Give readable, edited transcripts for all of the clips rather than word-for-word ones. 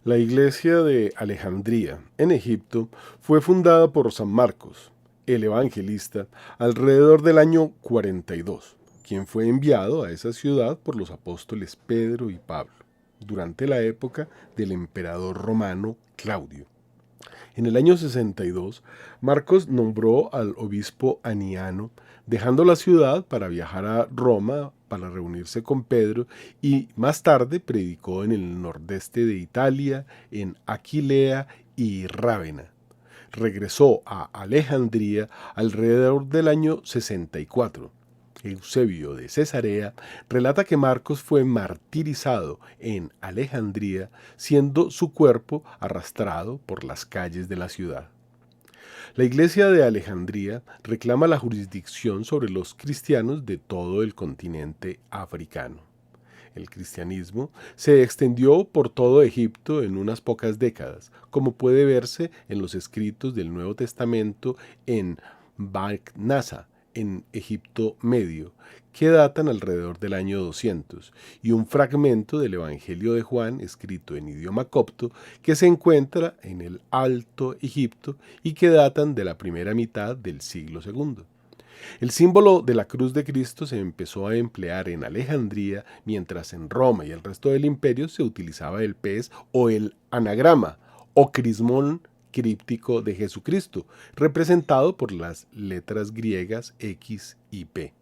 La iglesia de Alejandría, en Egipto, fue fundada por San Marcos, el evangelista, alrededor del año 42, quien fue enviado a esa ciudad por los apóstoles Pedro y Pablo, durante la época del emperador romano Claudio. En el año 62, Marcos nombró al obispo Aniano, dejando la ciudad para viajar a Roma para reunirse con Pedro y más tarde predicó en el nordeste de Italia, en Aquilea y Rávena. Regresó a Alejandría alrededor del año 64. Eusebio de Cesarea relata que Marcos fue martirizado en Alejandría, siendo su cuerpo arrastrado por las calles de la ciudad. La iglesia de Alejandría reclama la jurisdicción sobre los cristianos de todo el continente africano. El cristianismo se extendió por todo Egipto en unas pocas décadas, como puede verse en los escritos del Nuevo Testamento en Bac-Nasa, en Egipto Medio, que datan alrededor del año 200, y un fragmento del Evangelio de Juan, escrito en idioma copto, que se encuentra en el Alto Egipto y que datan de la primera mitad del siglo segundo. El símbolo de la cruz de Cristo se empezó a emplear en Alejandría, mientras en Roma y el resto del imperio se utilizaba el pez o el anagrama o crismón críptico de Jesucristo, representado por las letras griegas X y P.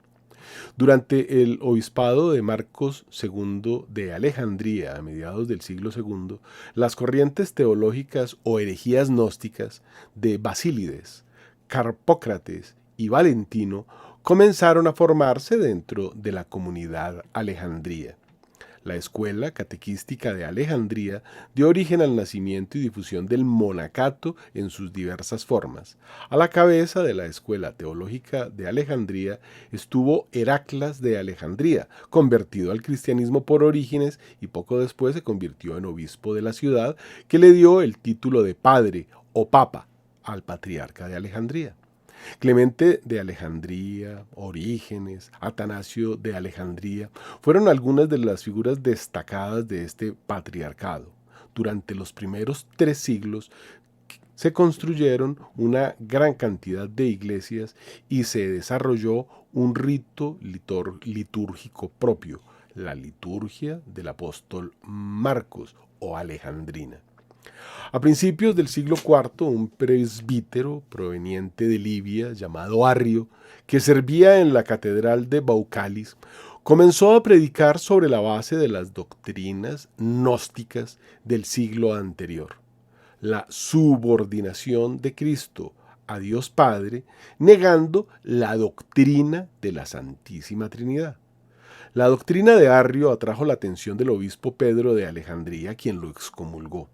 Durante el obispado de Marcos II de Alejandría a mediados del siglo II, las corrientes teológicas o herejías gnósticas de Basílides, Carpócrates y Valentino comenzaron a formarse dentro de la comunidad alejandría. La escuela catequística de Alejandría dio origen al nacimiento y difusión del monacato en sus diversas formas. A la cabeza de la escuela teológica de Alejandría estuvo Heraclas de Alejandría, convertido al cristianismo por Orígenes y poco después se convirtió en obispo de la ciudad, que le dio el título de padre o papa al patriarca de Alejandría. Clemente de Alejandría, Orígenes, Atanasio de Alejandría fueron algunas de las figuras destacadas de este patriarcado. Durante los primeros 3 siglos se construyeron una gran cantidad de iglesias y se desarrolló un rito litúrgico propio, la liturgia del apóstol Marcos o Alejandrina. A principios del siglo IV, un presbítero proveniente de Libia llamado Arrio, que servía en la catedral de Baucalis, comenzó a predicar sobre la base de las doctrinas gnósticas del siglo anterior, la subordinación de Cristo a Dios Padre, negando la doctrina de la Santísima Trinidad. La doctrina de Arrio atrajo la atención del obispo Pedro de Alejandría, quien lo excomulgó.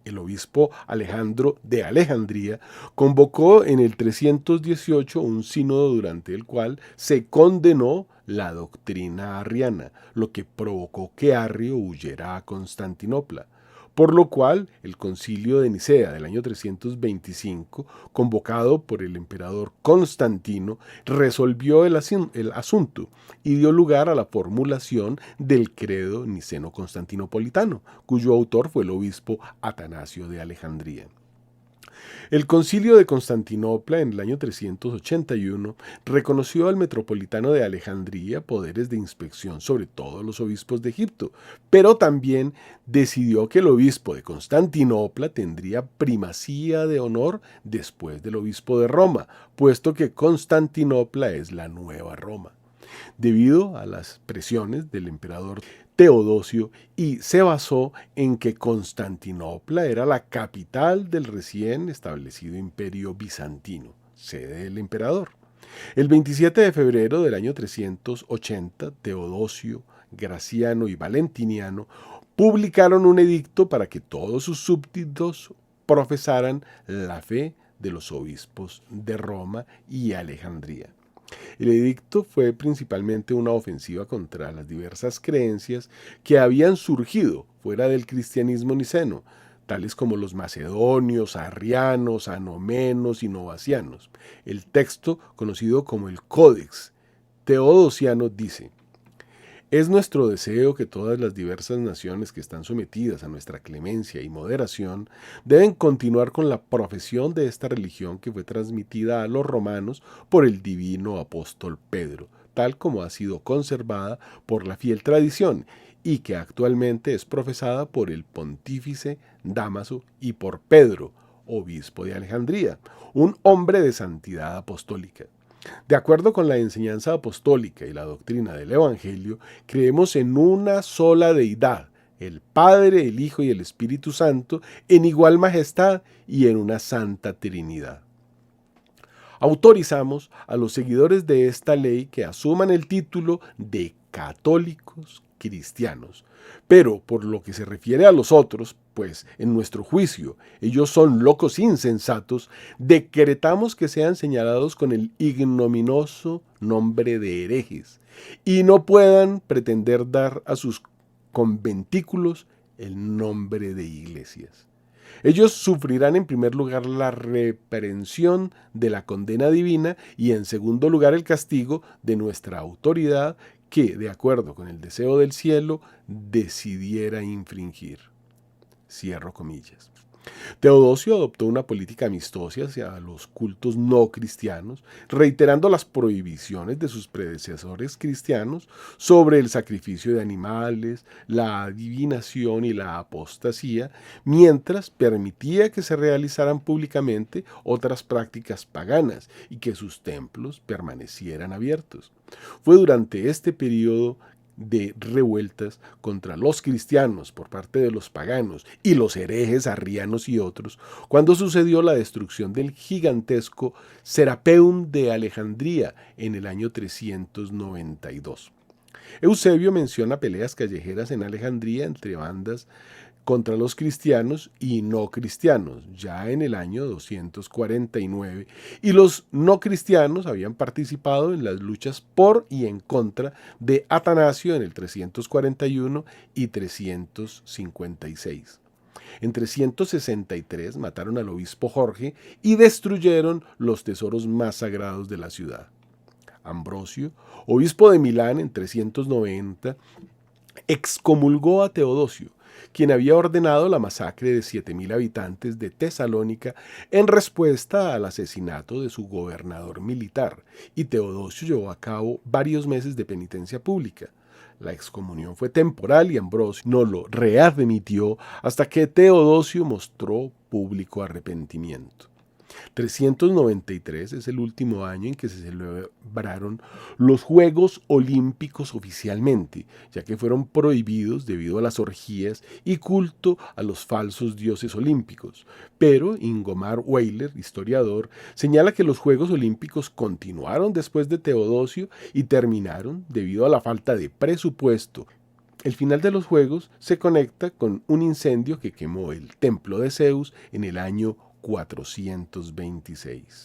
El obispo Alejandro de Alejandría convocó en el 318 un sínodo durante el cual se condenó la doctrina arriana, lo que provocó que Arrio huyera a Constantinopla, por lo cual el concilio de Nicea del año 325, convocado por el emperador Constantino, resolvió el asunto y dio lugar a la formulación del credo niceno-constantinopolitano, cuyo autor fue el obispo Atanasio de Alejandría. El concilio de Constantinopla en el año 381 reconoció al metropolitano de Alejandría poderes de inspección sobre todos los obispos de Egipto, pero también decidió que el obispo de Constantinopla tendría primacía de honor después del obispo de Roma, puesto que Constantinopla es la nueva Roma, debido a las presiones del emperador Teodosio, y se basó en que Constantinopla era la capital del recién establecido imperio bizantino, sede del emperador. El 27 de febrero del año 380, Teodosio, Graciano y Valentiniano publicaron un edicto para que todos sus súbditos profesaran la fe de los obispos de Roma y Alejandría. El edicto fue principalmente una ofensiva contra las diversas creencias que habían surgido fuera del cristianismo niceno, tales como los macedonios, arrianos, anomenos y novacianos. El texto, conocido como el Códex Teodosiano, dice: Es nuestro deseo que todas las diversas naciones que están sometidas a nuestra clemencia y moderación deben continuar con la profesión de esta religión que fue transmitida a los romanos por el divino apóstol Pedro, tal como ha sido conservada por la fiel tradición y que actualmente es profesada por el pontífice Dámaso y por Pedro, obispo de Alejandría, un hombre de santidad apostólica. De acuerdo con la enseñanza apostólica y la doctrina del Evangelio, creemos en una sola deidad, el Padre, el Hijo y el Espíritu Santo, en igual majestad y en una santa Trinidad. Autorizamos a los seguidores de esta ley que asuman el título de católicos cristianos. Pero por lo que se refiere a los otros, pues en nuestro juicio ellos son locos insensatos, decretamos que sean señalados con el ignominioso nombre de herejes y no puedan pretender dar a sus conventículos el nombre de iglesias. Ellos sufrirán en primer lugar la reprensión de la condena divina y en segundo lugar el castigo de nuestra autoridad que, de acuerdo con el deseo del cielo, decidiera infringir. Cierro comillas. Teodosio adoptó una política amistosa hacia los cultos no cristianos, reiterando las prohibiciones de sus predecesores cristianos sobre el sacrificio de animales, la adivinación y la apostasía, mientras permitía que se realizaran públicamente otras prácticas paganas y que sus templos permanecieran abiertos. Fue durante este periodo de revueltas contra los cristianos por parte de los paganos y los herejes arrianos y otros, cuando sucedió la destrucción del gigantesco Serapeum de Alejandría en el año 392. Eusebio menciona peleas callejeras en Alejandría entre bandas contra los cristianos y no cristianos, ya en el año 249, y los no cristianos habían participado en las luchas por y en contra de Atanasio en el 341 y 356. En 363 mataron al obispo Jorge y destruyeron los tesoros más sagrados de la ciudad. Ambrosio, obispo de Milán en 390, excomulgó a Teodosio, quien había ordenado la masacre de 7.000 habitantes de Tesalónica en respuesta al asesinato de su gobernador militar, y Teodosio llevó a cabo varios meses de penitencia pública. La excomunión fue temporal y Ambrosio no lo readmitió hasta que Teodosio mostró público arrepentimiento. 393 es el último año en que se celebraron los Juegos Olímpicos oficialmente, ya que fueron prohibidos debido a las orgías y culto a los falsos dioses olímpicos. Pero Ingomar Weiler, historiador, señala que los Juegos Olímpicos continuaron después de Teodosio y terminaron debido a la falta de presupuesto. El final de los Juegos se conecta con un incendio que quemó el templo de Zeus en el año 426.